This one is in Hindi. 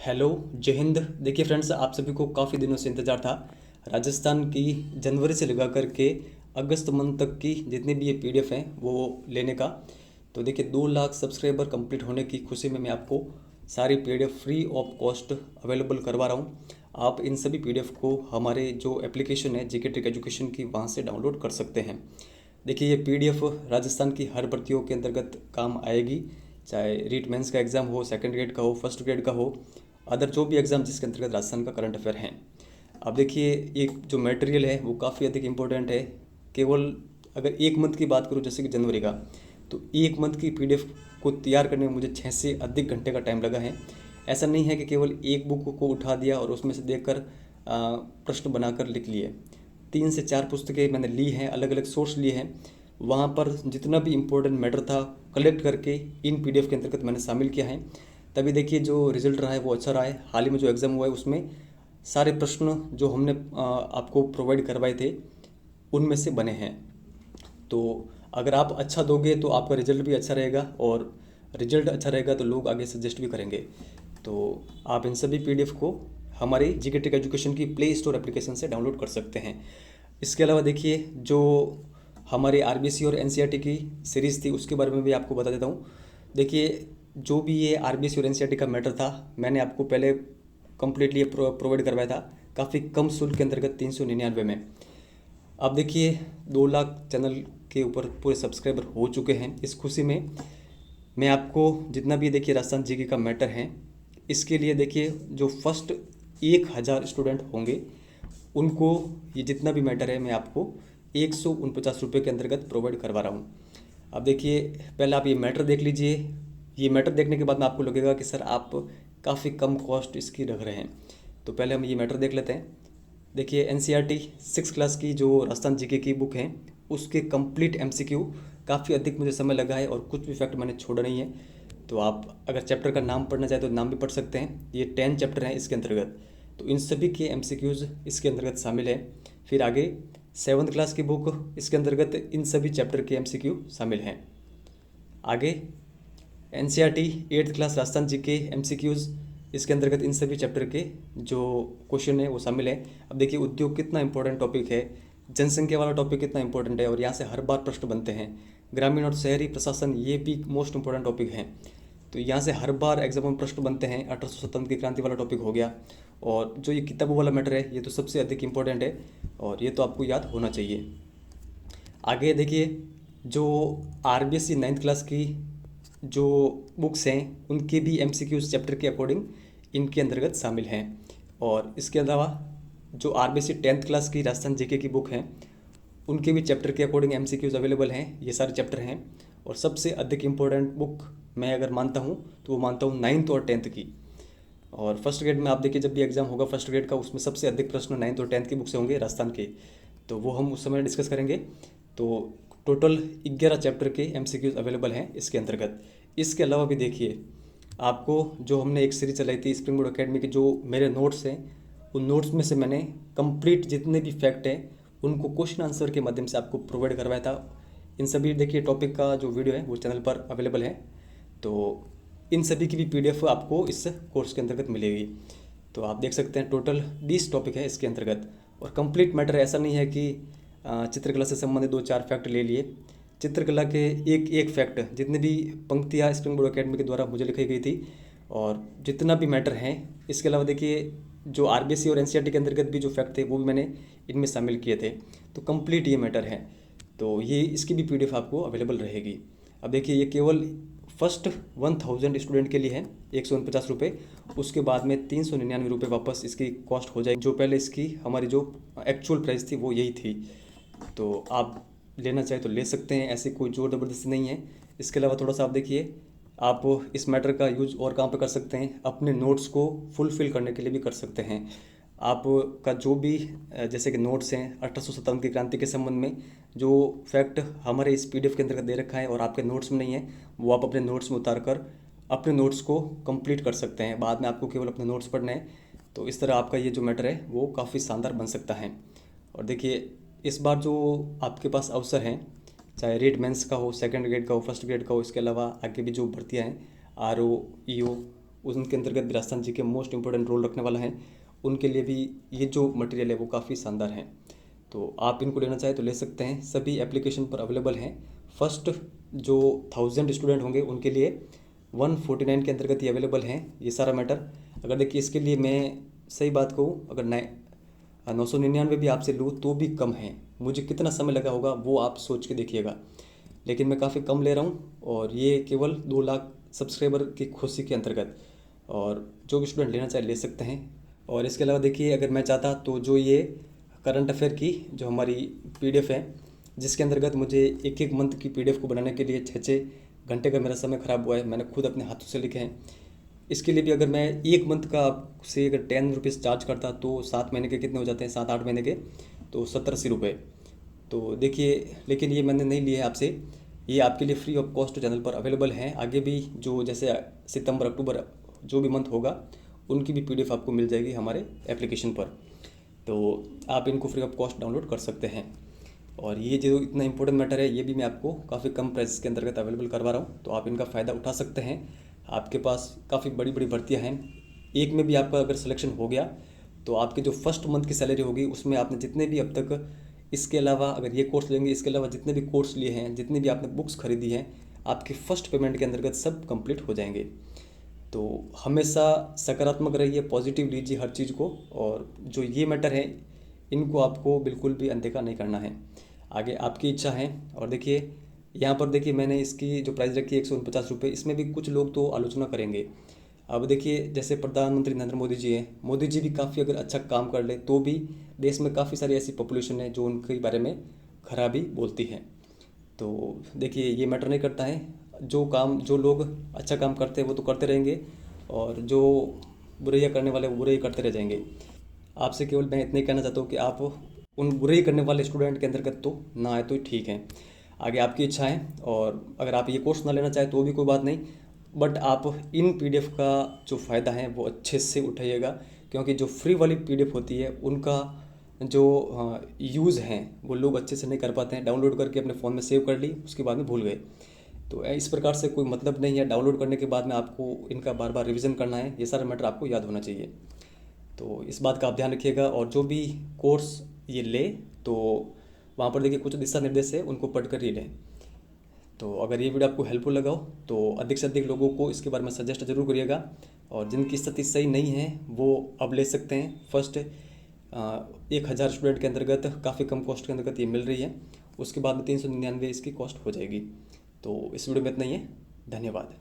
हेलो, जय हिंद। देखिए फ्रेंड्स, आप सभी को काफ़ी दिनों से इंतज़ार था। राजस्थान की जनवरी से लगा करके अगस्त मंथ तक की जितनी भी ये पीडीएफ हैं वो लेने का। तो देखिए 2 लाख सब्सक्राइबर कंप्लीट होने की खुशी में मैं आपको सारी PDF free of cost available करवा रहा हूँ। आप इन सभी पीडीएफ को हमारे जो एप्लीकेशन है जीके ट्रिक एजुकेशन की, वहाँ से डाउनलोड कर सकते हैं। देखिए ये पीडीएफ राजस्थान की हर भर्तियों के अंतर्गत काम आएगी, चाहे रीट मेंस का एग्ज़ाम हो, सेकंड ग्रेड का हो, फर्स्ट ग्रेड का हो, अदर जो भी एग्ज़ाम जिसके अंतर्गत राजस्थान का करंट अफेयर हैं। अब देखिए ये जो मटेरियल है वो काफ़ी अधिक इम्पोर्टेंट है। केवल अगर एक मंथ की बात करूँ जैसे कि जनवरी का, तो एक मंथ की पीडीएफ को तैयार करने में मुझे 6 से अधिक घंटे का टाइम लगा है। ऐसा नहीं है कि केवल एक बुक को उठा दिया और उसमें से देखकर प्रश्न बनाकर लिख लिए। 3 से 4 पुस्तकें मैंने ली हैं, अलग अलग सोर्स लिए हैं। वहाँ पर जितना भी इम्पोर्टेंट मैटर था कलेक्ट करके इन पीडीएफ के अंतर्गत मैंने शामिल किया है। तभी देखिए जो रिजल्ट रहा है वो अच्छा रहा है। हाल ही में जो एग्ज़ाम हुआ है उसमें सारे प्रश्न जो हमने आपको प्रोवाइड करवाए थे उनमें से बने हैं। तो अगर आप अच्छा दोगे तो आपका रिजल्ट भी अच्छा रहेगा, और रिजल्ट अच्छा रहेगा तो लोग आगे सजेस्ट भी करेंगे। तो आप इन सभी पीडीएफ को हमारी जीके टेक एजुकेशन की प्ले स्टोर एप्लीकेशन से डाउनलोड कर सकते हैं। इसके अलावा देखिए जो हमारे आरबीसी और एनसीईआरटी की सीरीज़ थी उसके बारे में भी आपको बता देता हूँ। देखिए जो भी ये आरबीसी और एनसीईआरटी का मैटर था मैंने आपको पहले कम्प्लीटली प्रोवाइड करवाया था काफ़ी कम शुल्क के अंतर्गत 399 में। अब देखिए 2 लाख चैनल के ऊपर पूरे सब्सक्राइबर हो चुके हैं। इस खुशी में मैं आपको जितना भी देखिए राजस्थान जीके का मैटर है, इसके लिए देखिए जो फर्स्ट 1000 स्टूडेंट होंगे उनको ये जितना भी मैटर है मैं आपको 149 रुपये के अंतर्गत प्रोवाइड करवा रहा हूँ। अब देखिए पहले आप ये मैटर देख लीजिए। ये मैटर देखने के बाद में आपको लगेगा कि सर आप काफ़ी कम कॉस्ट इसकी रख रहे हैं। तो पहले हम ये मैटर देख लेते हैं। देखिए एनसीईआरटी 6 क्लास की जो राजस्थान जीके की बुक है उसके कंप्लीट एमसीक्यू काफ़ी अधिक मुझे समय लगा है और कुछ भी फैक्ट मैंने छोड़ा नहीं है। तो आप अगर चैप्टर का नाम पढ़ना चाहें तो नाम भी पढ़ सकते हैं। ये 10 चैप्टर हैं इसके अंतर्गत, तो इन सभी के एमसीक्यूज़ इसके अंतर्गत शामिल है। फिर आगे 7th क्लास की बुक, इसके अंतर्गत इन सभी चैप्टर के एमसीक्यू शामिल हैं। आगे NCERT 8th class Rajasthan GK MCQs, इसके अंतर्गत इन सभी चैप्टर के जो क्वेश्चन है वो शामिल है। अब देखिए उद्योग कितना इंपॉर्टेंट टॉपिक है, जनसंख्या वाला टॉपिक कितना इंपॉर्टेंट है और यहाँ से हर बार प्रश्न बनते हैं। ग्रामीण और शहरी प्रशासन ये भी मोस्ट इंपॉर्टेंट टॉपिक हैं, तो यहाँ से हर बार एग्जाम में प्रश्न बनते हैं। 1857 की क्रांति वाला टॉपिक हो गया, और जो ये किताबों वाला मैटर है ये तो सबसे अधिक इम्पोर्टेंट है और ये तो आपको याद होना चाहिए। आगे देखिए जो आरबीएससी 9th क्लास की जो बुक्स हैं उनके भी एमसीक्यूज चैप्टर के अकॉर्डिंग इनके अंतर्गत शामिल हैं। और इसके अलावा जो आरबीएससी 10th क्लास की राजस्थान जीके की बुक हैं उनके भी चैप्टर के अकॉर्डिंग एमसीक्यूज अवेलेबल हैं। ये सारे चैप्टर हैं, और सबसे अधिक इम्पोर्टेंट बुक मैं अगर मानता हूँ तो वो मानता हूँ 9th और 10th की। और फर्स्ट ग्रेड में आप देखिए जब भी एग्जाम होगा फर्स्ट ग्रेड का, उसमें सबसे अधिक प्रश्न 9th और 10th की बुक से होंगे राजस्थान के, तो वो हम उस समय डिस्कस करेंगे। तो टोटल 11 चैप्टर के एमसीक्यूज अवेलेबल हैं इसके अंतर्गत। इसके अलावा भी देखिए आपको जो हमने एक सीरीज चलाई थी स्प्रिंग बोर्ड अकेडमी की, जो मेरे नोट्स हैं उन नोट्स में से मैंने कंप्लीट जितने भी फैक्ट हैं उनको क्वेश्चन आंसर के माध्यम से आपको प्रोवाइड करवाया था। इन सभी देखिए टॉपिक का जो वीडियो है वो चैनल पर अवेलेबल है। तो इन सभी की भी पीडीएफ आपको इस कोर्स के अंतर्गत मिलेगी। तो आप देख सकते हैं टोटल 20 टॉपिक है इसके अंतर्गत। और कंप्लीट मैटर ऐसा नहीं है कि चित्रकला से संबंधित 2-4 फैक्ट ले लिए। चित्रकला के एक एक फैक्ट, जितनी भी पंक्तियाँ स्प्रिंग बोर्ड अकेडमी के द्वारा मुझे लिखी गई थी और जितना भी मैटर हैं, इसके अलावा देखिए जो आरबीएससी और एनसीईआरटी के अंतर्गत भी जो फैक्ट थे वो भी मैंने इनमें शामिल किए थे। तो कंप्लीट ये मैटर है, तो ये इसकी भी पीडीएफ आपको अवेलेबल रहेगी। अब देखिए ये केवल फर्स्ट 1000 स्टूडेंट के लिए है 149 रुपये। उसके बाद में 399 रुपये वापस इसकी कॉस्ट हो जाएगी। जो पहले इसकी हमारी जो एक्चुअल प्राइस थी वो यही थी। तो आप लेना चाहे तो ले सकते हैं, ऐसी कोई ज़ोर ज़बरदस्ती नहीं है। इसके अलावा थोड़ा सा आप देखिए आप इस मैटर का यूज़ और कहाँ पे कर सकते हैं, अपने नोट्स को फुलफ़िल करने के लिए भी कर सकते हैं। आपका जो भी जैसे कि नोट्स हैं 1857 की क्रांति के संबंध में जो फैक्ट हमारे इस पीडीएफ के अंतर्गत दे रखा है और आपके नोट्स में नहीं है, वो आप अपने नोट्स में उतार कर अपने नोट्स को कंप्लीट कर सकते हैं। बाद में आपको केवल अपने नोट्स पढ़ने हैं। तो इस तरह आपका ये जो मैटर है वो काफ़ी शानदार बन सकता है। और देखिए इस बार जो आपके पास अवसर हैं, चाहे रीट मेंस का हो, सेकंड ग्रेड का हो, फर्स्ट ग्रेड का हो, इसके अलावा आगे भी जो भर्तियाँ हैं आरओ, ईओ उनके अंतर्गत भी राजस्थान जी के मोस्ट इंपॉर्टेंट रोल रखने वाला है, उनके लिए भी ये जो मटेरियल है वो काफ़ी शानदार है। तो आप इनको लेना चाहें तो ले सकते हैं, सभी एप्लीकेशन पर अवेलेबल हैं। फर्स्ट जो 1000 स्टूडेंट होंगे उनके लिए 149 के अंतर्गत ये अवेलेबल हैं ये सारा मैटर। अगर देखिए इसके लिए मैं सही बात कहूँ, अगर 999 भी आपसे लूँ तो भी कम है। मुझे कितना समय लगा होगा वो आप सोच के देखिएगा, लेकिन मैं काफ़ी कम ले रहा हूँ और ये केवल 2 लाख सब्सक्राइबर की खुशी के अंतर्गत, और जो भी स्टूडेंट लेना चाहे ले सकते हैं। और इसके अलावा देखिए अगर मैं चाहता तो जो ये करंट अफेयर की जो हमारी पीडीएफ है, जिसके अंतर्गत मुझे एक एक मंथ की पीडीएफ को बनाने के लिए 6-6 घंटे का मेरा समय ख़राब हुआ है, मैंने खुद अपने हाथों से लिखे हैं। इसके लिए भी अगर मैं एक मंथ का से अगर 10 रुपीज़ चार्ज करता तो 7 महीने के कितने हो जाते हैं, 7-8 महीने के तो 70-80 रुपये। तो देखिए, लेकिन ये मैंने नहीं लिए है आपसे, ये आपके लिए फ्री ऑफ कॉस्ट चैनल पर अवेलेबल हैं। आगे भी जो जैसे सितंबर अक्टूबर जो भी मंथ होगा उनकी भी पीडीएफ आपको मिल जाएगी हमारे एप्लीकेशन पर, तो आप इनको फ्री ऑफ कॉस्ट डाउनलोड कर सकते हैं। और ये जो इतना इंपॉर्टेंट मैटर है ये भी मैं आपको काफ़ी कम प्राइस के अंतर्गत अवेलेबल करवा रहा हूँ, तो आप इनका फ़ायदा उठा सकते हैं। आपके पास काफ़ी बड़ी बड़ी भर्तियाँ हैं, एक में भी आपका अगर सिलेक्शन हो गया तो आपके जो फर्स्ट मंथ की सैलरी होगी उसमें आपने जितने भी अब तक इसके अलावा अगर ये कोर्स लेंगे, इसके अलावा जितने भी कोर्स लिए हैं, जितनी भी आपने बुक्स खरीदी हैं, आपकी फ़र्स्ट पेमेंट के अंतर्गत सब कंप्लीट हो जाएंगे। तो हमेशा सकारात्मक रहिए, पॉजिटिव लीजिए हर चीज़ को, और जो ये मैटर है इनको आपको बिल्कुल भी अनदेखा नहीं करना है, आगे आपकी इच्छा है। और देखिए यहाँ पर देखिए मैंने इसकी जो प्राइस रखी है 149 रुपये, इसमें भी कुछ लोग तो आलोचना करेंगे। अब देखिए जैसे प्रधानमंत्री नरेंद्र मोदी जी हैं, मोदी जी भी काफ़ी अगर अच्छा काम कर ले तो भी देश में काफ़ी सारी ऐसी पॉपुलेशन है जो उनके बारे में खराबी बोलती है। तो देखिए ये मैटर नहीं करता है, जो लोग अच्छा काम करते हैं वो तो करते रहेंगे, और जो बुराइयाँ करने वाले वो बुराई करते रह जाएंगे। आपसे केवल मैं इतना ही कहना चाहता हूँ कि आप उन बुराई करने वाले स्टूडेंट के अंतर्गत तो ना आए तो ठीक है, आगे आपकी इच्छा है। और अगर आप ये कोर्स ना लेना चाहें तो भी कोई बात नहीं, बट आप इन पीडीएफ का जो फ़ायदा है वो अच्छे से उठाइएगा, क्योंकि जो फ्री वाली पीडीएफ होती है उनका जो यूज़ हैं वो लोग अच्छे से नहीं कर पाते हैं। डाउनलोड करके अपने फ़ोन में सेव कर ली, उसके बाद में भूल गए, तो इस प्रकार से कोई मतलब नहीं है। डाउनलोड करने के बाद में आपको इनका बार बार रिवीजन करना है, ये सारा मैटर आपको याद होना चाहिए। तो इस बात का आप ध्यान रखिएगा, और जो भी कोर्स ये ले तो वहाँ पर देखिए कुछ दिशा निर्देश है, उनको पढ़ कर ही लें। तो अगर ये वीडियो आपको हेल्पफुल लगा हो तो अधिक से अधिक लोगों को इसके बारे में सजेस्ट जरूर करिएगा, और जिनकी स्थिति सही नहीं है वो अब ले सकते हैं। फर्स्ट 1000 स्टूडेंट के अंतर्गत काफ़ी कम कॉस्ट के अंतर्गत ये मिल रही है, उसके बाद में 399 इसकी कॉस्ट हो जाएगी। तो इस वीडियो में इतना ही है, धन्यवाद।